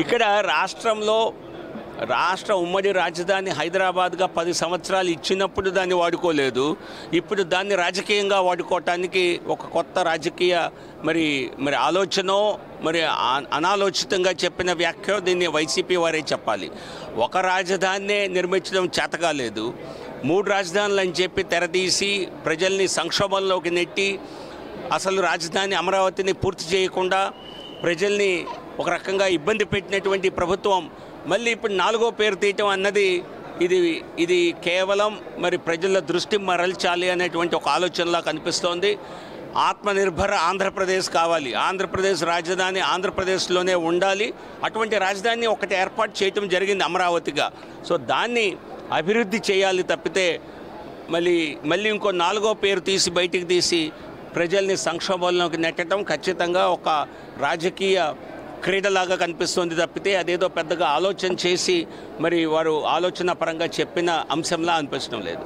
ఇక్కడ రాష్ట్ర ఉమ్మడి రాజధాని హైదరాబాద్గా 10 సంవత్సరాలు ఇచ్చినప్పుడు దాన్ని వాడుకోలేదు. ఇప్పుడు దాన్ని రాజకీయంగా వాడుకోవటానికి ఒక కొత్త రాజకీయ మరి ఆలోచనో మరి అనాలోచితంగా చెప్పిన వ్యాఖ్య దీన్ని వైసీపీ వారే చెప్పాలి. ఒక రాజధానినే నిర్మించడం చేతకాలేదు, 3 రాజధానులు అని చెప్పి తెరదీసి ప్రజల్ని సంక్షోభంలోకి నెట్టి అసలు రాజధాని అమరావతిని పూర్తి చేయకుండా ప్రజల్ని ఒక రకంగా ఇబ్బంది పెట్టినటువంటి ప్రభుత్వం మళ్ళీ ఇప్పుడు 4వ పేరు తీయటం అన్నది ఇది కేవలం మరి ప్రజల దృష్టి మరల్చాలి అనేటువంటి ఒక ఆలోచనలా కనిపిస్తోంది. ఆత్మనిర్భర ఆంధ్రప్రదేశ్ కావాలి, ఆంధ్రప్రదేశ్ రాజధాని ఆంధ్రప్రదేశ్లోనే ఉండాలి. అటువంటి రాజధాని ఒకటి ఏర్పాటు చేయటం జరిగింది అమరావతిగా. సో దాన్ని అభివృద్ధి చేయాలి తప్పితే మళ్ళీ ఇంకో 4వ పేరు తీసి బయటికి తీసి ప్రజల్ని సంక్షోభంలోకి నెట్టడం ఖచ్చితంగా ఒక రాజకీయ క్రీడలాగా కనిపిస్తుంది తప్పితే అదేదో పెద్దగా ఆలోచన చేసి మరి వారు ఆలోచన పరంగా చెప్పిన అంశంలా అనిపించడం లేదు.